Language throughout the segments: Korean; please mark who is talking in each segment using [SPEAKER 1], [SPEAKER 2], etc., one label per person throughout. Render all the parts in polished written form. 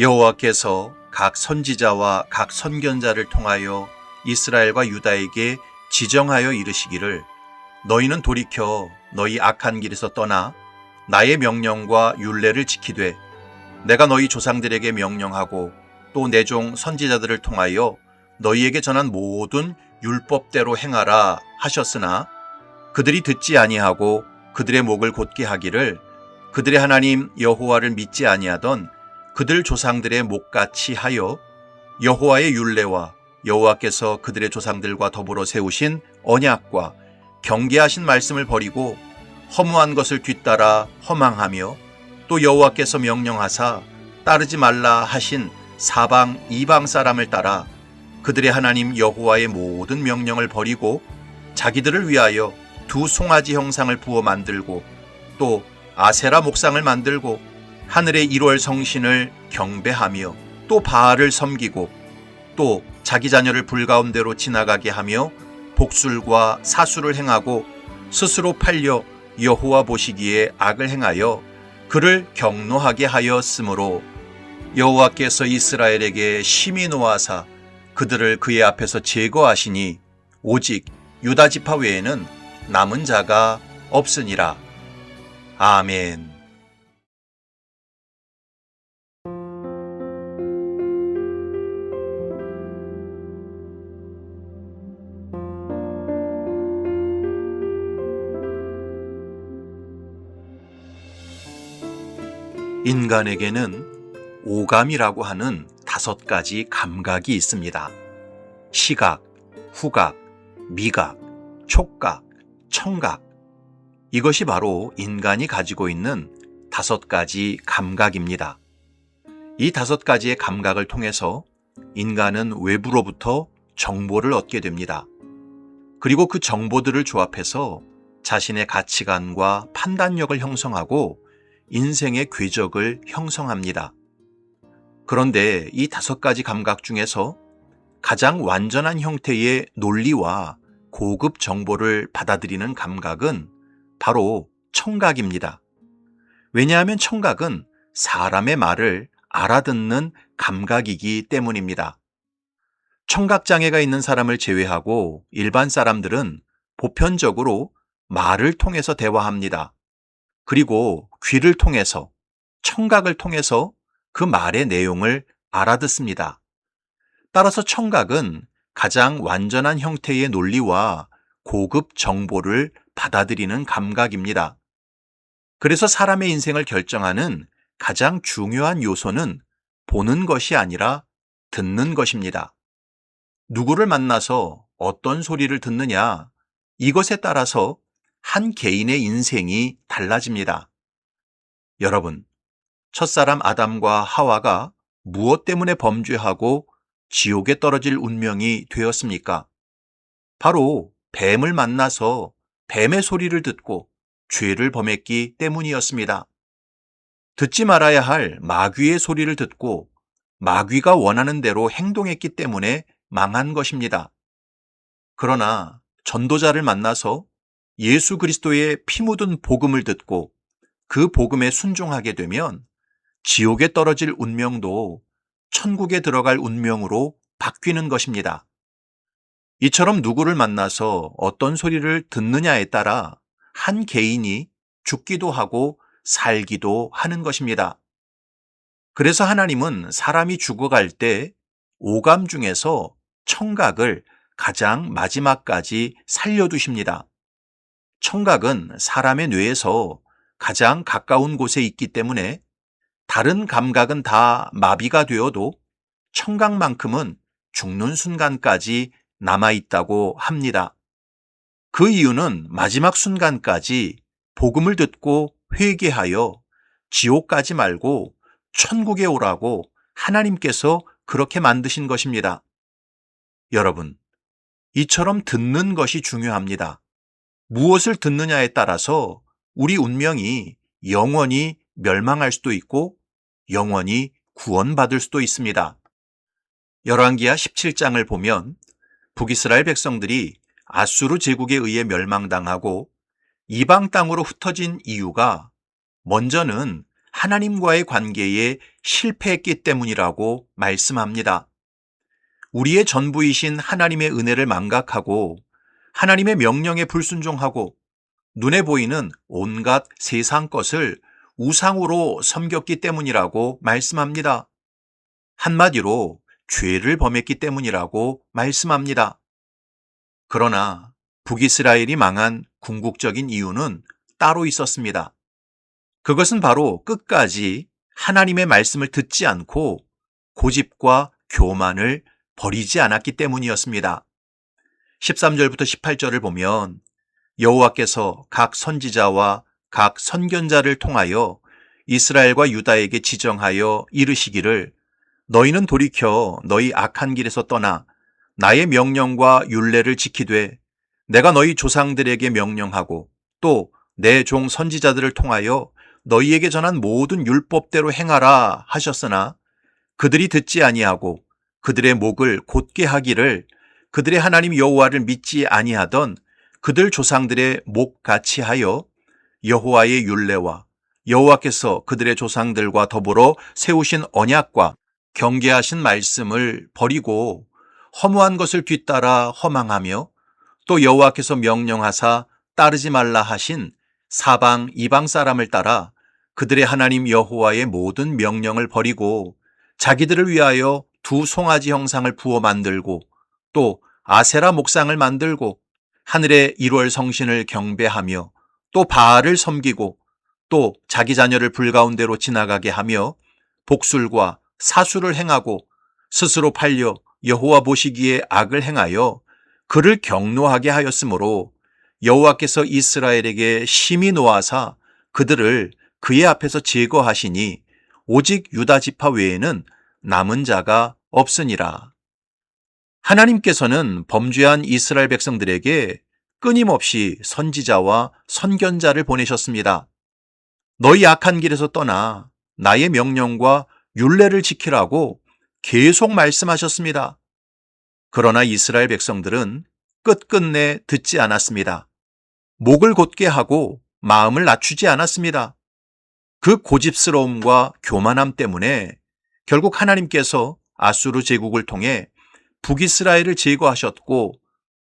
[SPEAKER 1] 여호와께서 각 선지자와 각 선견자를 통하여 이스라엘과 유다에게 지정하여 이르시기를 너희는 돌이켜 너희 악한 길에서 떠나 나의 명령과 율례를 지키되 내가 너희 조상들에게 명령하고 또 내 종 선지자들을 통하여 너희에게 전한 모든 율법대로 행하라 하셨으나 그들이 듣지 아니하고 그들의 목을 곧게 하기를 그들의 하나님 여호와를 믿지 아니하던 그들 조상들의 목같이 하여 여호와의 율례와 여호와께서 그들의 조상들과 더불어 세우신 언약과 경계하신 말씀을 버리고 허무한 것을 뒤따라 허망하며 또 여호와께서 명령하사 따르지 말라 하신 사방 이방 사람을 따라 그들의 하나님 여호와의 모든 명령을 버리고 자기들을 위하여 두 송아지 형상을 부어 만들고 또 아세라 목상을 만들고 하늘의 1월 성신을 경배하며 또 바알을 섬기고 또 자기 자녀를 불 가운데로 지나가게 하며 복술과 사수를 행하고 스스로 팔려 여호와 보시기에 악을 행하여 그를 경노하게 하였으므로 여호와께서 이스라엘에게 심히 노하사 그들을 그의 앞에서 제거하시니 오직 유다 지파 외에는 남은 자가 없으니라. 아멘. 인간에게는 오감이라고 하는 5가지 감각이 있습니다. 시각, 후각, 미각, 촉각, 청각. 이것이 바로 인간이 가지고 있는 5가지 감각입니다. 이 5가지의 감각을 통해서 인간은 외부로부터 정보를 얻게 됩니다. 그리고 그 정보들을 조합해서 자신의 가치관과 판단력을 형성하고 인생의 궤적을 형성합니다. 그런데 이 5가지 감각 중에서 가장 완전한 형태의 논리와 고급 정보를 받아들이는 감각은 바로 청각입니다. 왜냐하면 청각은 사람의 말을 알아듣는 감각이기 때문입니다. 청각장애가 있는 사람을 제외하고 일반 사람들은 보편적으로 말을 통해서 대화합니다. 그리고 귀를 통해서, 청각을 통해서 그 말의 내용을 알아듣습니다. 따라서 청각은 가장 완전한 형태의 논리와 고급 정보를 받아들이는 감각입니다. 그래서 사람의 인생을 결정하는 가장 중요한 요소는 보는 것이 아니라 듣는 것입니다. 누구를 만나서 어떤 소리를 듣느냐, 이것에 따라서 한 개인의 인생이 달라집니다. 여러분, 첫사람 아담과 하와가 무엇 때문에 범죄하고 지옥에 떨어질 운명이 되었습니까? 바로 뱀을 만나서 뱀의 소리를 듣고 죄를 범했기 때문이었습니다. 듣지 말아야 할 마귀의 소리를 듣고 마귀가 원하는 대로 행동했기 때문에 망한 것입니다. 그러나 전도자를 만나서 예수 그리스도의 피 묻은 복음을 듣고 그 복음에 순종하게 되면 지옥에 떨어질 운명도 천국에 들어갈 운명으로 바뀌는 것입니다. 이처럼 누구를 만나서 어떤 소리를 듣느냐에 따라 한 개인이 죽기도 하고 살기도 하는 것입니다. 그래서 하나님은 사람이 죽어갈 때 오감 중에서 청각을 가장 마지막까지 살려두십니다. 청각은 사람의 뇌에서 가장 가까운 곳에 있기 때문에 다른 감각은 다 마비가 되어도 청각만큼은 죽는 순간까지 남아있다고 합니다. 그 이유는 마지막 순간까지 복음을 듣고 회개하여 지옥 가지 말고 천국에 오라고 하나님께서 그렇게 만드신 것입니다. 여러분, 이처럼 듣는 것이 중요합니다. 무엇을 듣느냐에 따라서 우리 운명이 영원히 멸망할 수도 있고 영원히 구원받을 수도 있습니다. 열왕기하 17장을 보면 북이스라엘 백성들이 아수르 제국에 의해 멸망당하고 이방 땅으로 흩어진 이유가 먼저는 하나님과의 관계에 실패했기 때문이라고 말씀합니다. 우리의 전부이신 하나님의 은혜를 망각하고 하나님의 명령에 불순종하고 눈에 보이는 온갖 세상 것을 우상으로 섬겼기 때문이라고 말씀합니다. 한마디로 죄를 범했기 때문이라고 말씀합니다. 그러나 북이스라엘이 망한 궁극적인 이유는 따로 있었습니다. 그것은 바로 끝까지 하나님의 말씀을 듣지 않고 고집과 교만을 버리지 않았기 때문이었습니다. 13절부터 18절을 보면 여호와께서 각 선지자와 각 선견자를 통하여 이스라엘과 유다에게 지정하여 이르시기를 너희는 돌이켜 너희 악한 길에서 떠나 나의 명령과 율례를 지키되 내가 너희 조상들에게 명령하고 또 내 종 선지자들을 통하여 너희에게 전한 모든 율법대로 행하라 하셨으나 그들이 듣지 아니하고 그들의 목을 곧게 하기를 그들의 하나님 여호와를 믿지 아니하던 그들 조상들의 목같이 하여 여호와의 율례와 여호와께서 그들의 조상들과 더불어 세우신 언약과 경계하신 말씀을 버리고 허무한 것을 뒤따라 허망하며 또 여호와께서 명령하사 따르지 말라 하신 사방 이방 사람을 따라 그들의 하나님 여호와의 모든 명령을 버리고 자기들을 위하여 두 송아지 형상을 부어 만들고 또 아세라 목상을 만들고 하늘의 일월 성신을 경배하며 또 바알을 섬기고 또 자기 자녀를 불가운데로 지나가게 하며 복술과 사수를 행하고 스스로 팔려 여호와 보시기에 악을 행하여 그를 경노하게 하였으므로 여호와께서 이스라엘에게 심히 노하사 그들을 그의 앞에서 제거하시니 오직 유다 지파 외에는 남은 자가 없으니라. 하나님께서는 범죄한 이스라엘 백성들에게 끊임없이 선지자와 선견자를 보내셨습니다. 너희 악한 길에서 떠나 나의 명령과 율례를 지키라고 계속 말씀하셨습니다. 그러나 이스라엘 백성들은 끝끝내 듣지 않았습니다. 목을 곧게 하고 마음을 낮추지 않았습니다. 그 고집스러움과 교만함 때문에 결국 하나님께서 아수르 제국을 통해 북이스라엘을 제거하셨고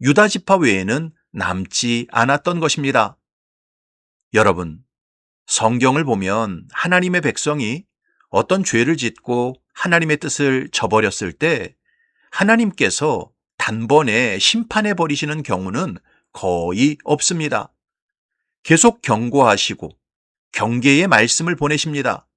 [SPEAKER 1] 유다 지파 외에는 남지 않았던 것입니다. 여러분, 성경을 보면 하나님의 백성이 어떤 죄를 짓고 하나님의 뜻을 저버렸을 때 하나님께서 단번에 심판해 버리시는 경우는 거의 없습니다. 계속 경고하시고 경계의 말씀을 보내십니다.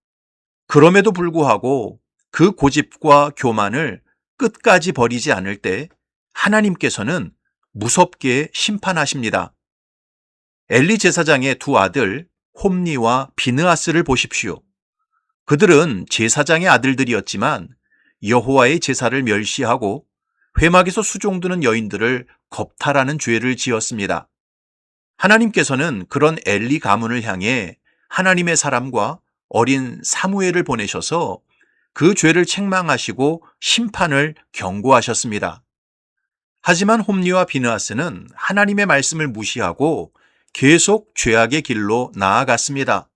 [SPEAKER 1] 그럼에도 불구하고 그 고집과 교만을 끝까지 버리지 않을 때 하나님께서는 무섭게 심판하십니다. 엘리 제사장의 두 아들 홈니와 비느하스를 보십시오. 그들은 제사장의 아들들이었지만 여호와의 제사를 멸시하고 회막에서 수종드는 여인들을 겁탈하는 죄를 지었습니다. 하나님께서는 그런 엘리 가문을 향해 하나님의 사람과 어린 사무엘을 보내셔서 그 죄를 책망하시고 심판을 경고하셨습니다. 하지만 홈니와 비느하스는 하나님의 말씀을 무시하고 계속 죄악의 길로 나아갔습니다.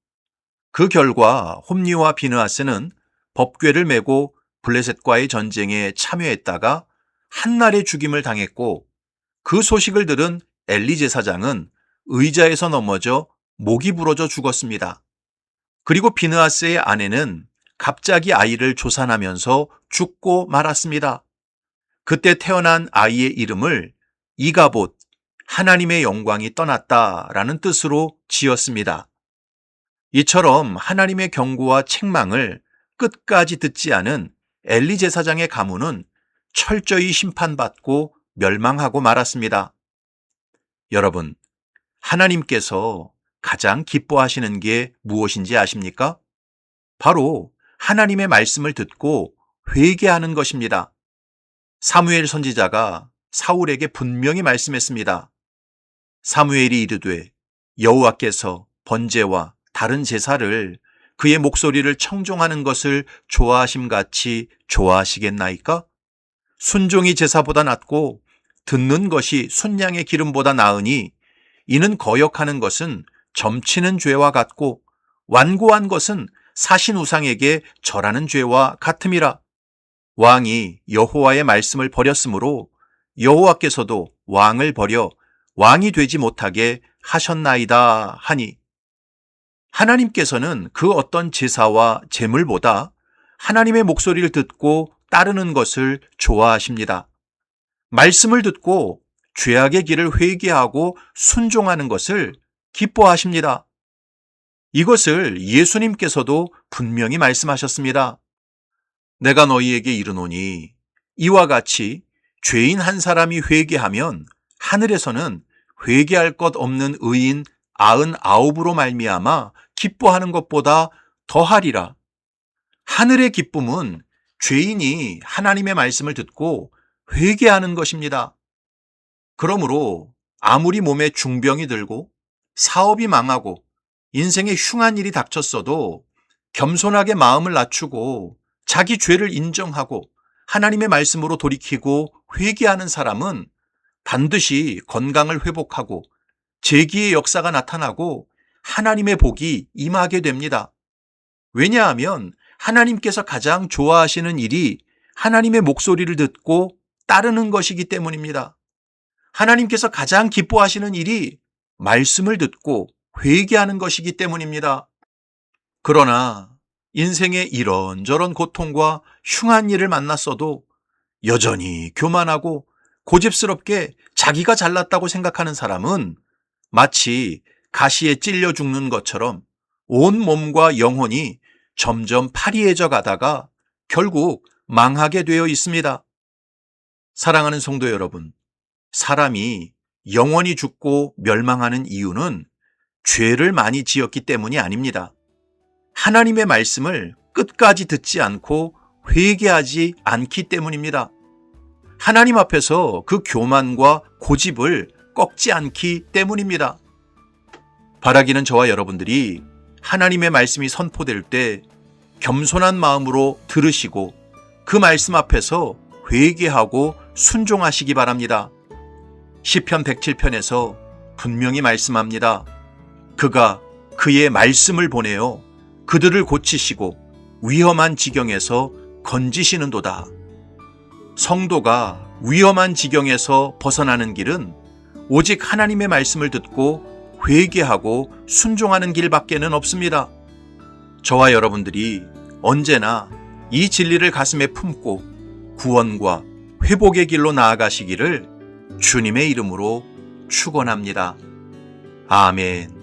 [SPEAKER 1] 그 결과 홈니와 비느하스는 법궤를 메고 블레셋과의 전쟁에 참여했다가 한날에 죽임을 당했고 그 소식을 들은 엘리 제사장은 의자에서 넘어져 목이 부러져 죽었습니다. 그리고 비느하스의 아내는 갑자기 아이를 조산하면서 죽고 말았습니다. 그때 태어난 아이의 이름을 이가봇, 하나님의 영광이 떠났다라는 뜻으로 지었습니다. 이처럼 하나님의 경고와 책망을 끝까지 듣지 않은 엘리 제사장의 가문은 철저히 심판받고 멸망하고 말았습니다. 여러분, 하나님께서 가장 기뻐하시는 게 무엇인지 아십니까? 바로 하나님의 말씀을 듣고 회개하는 것입니다. 사무엘 선지자가 사울에게 분명히 말씀했습니다. 사무엘이 이르되 여호와께서 번제와 다른 제사를 그의 목소리를 청종하는 것을 좋아하심같이 좋아하시겠나이까? 순종이 제사보다 낫고 듣는 것이 순양의 기름보다 나으니 이는 거역하는 것은 점치는 죄와 같고 완고한 것은 사신 우상에게 절하는 죄와 같음이라. 왕이 여호와의 말씀을 버렸으므로 여호와께서도 왕을 버려 왕이 되지 못하게 하셨나이다 하니, 하나님께서는 그 어떤 제사와 제물보다 하나님의 목소리를 듣고 따르는 것을 좋아하십니다. 말씀을 듣고 죄악의 길을 회개하고 순종하는 것을 기뻐하십니다. 이것을 예수님께서도 분명히 말씀하셨습니다. 내가 너희에게 이르노니 이와 같이 죄인 한 사람이 회개하면 하늘에서는 회개할 것 없는 의인 99으로 말미암아 기뻐하는 것보다 더하리라. 하늘의 기쁨은 죄인이 하나님의 말씀을 듣고 회개하는 것입니다. 그러므로 아무리 몸에 중병이 들고 사업이 망하고 인생에 흉한 일이 닥쳤어도 겸손하게 마음을 낮추고 자기 죄를 인정하고 하나님의 말씀으로 돌이키고 회개하는 사람은 반드시 건강을 회복하고 재기의 역사가 나타나고 하나님의 복이 임하게 됩니다. 왜냐하면 하나님께서 가장 좋아하시는 일이 하나님의 목소리를 듣고 따르는 것이기 때문입니다. 하나님께서 가장 기뻐하시는 일이 말씀을 듣고 회개하는 것이기 때문입니다. 그러나 인생의 이런저런 고통과 흉한 일을 만났어도 여전히 교만하고 고집스럽게 자기가 잘났다고 생각하는 사람은 마치 가시에 찔려 죽는 것처럼 온 몸과 영혼이 점점 파리해져 가다가 결국 망하게 되어 있습니다. 사랑하는 성도 여러분, 사람이 영원히 죽고 멸망하는 이유는 죄를 많이 지었기 때문이 아닙니다. 하나님의 말씀을 끝까지 듣지 않고 회개하지 않기 때문입니다. 하나님 앞에서 그 교만과 고집을 꺾지 않기 때문입니다. 바라기는 저와 여러분들이 하나님의 말씀이 선포될 때 겸손한 마음으로 들으시고 그 말씀 앞에서 회개하고 순종하시기 바랍니다. 시편 107편에서 분명히 말씀합니다. 그가 그의 말씀을 보내어 그들을 고치시고 위험한 지경에서 건지시는도다. 성도가 위험한 지경에서 벗어나는 길은 오직 하나님의 말씀을 듣고 회개하고 순종하는 길밖에는 없습니다. 저와 여러분들이 언제나 이 진리를 가슴에 품고 구원과 회복의 길로 나아가시기를 주님의 이름으로 축원합니다. 아멘.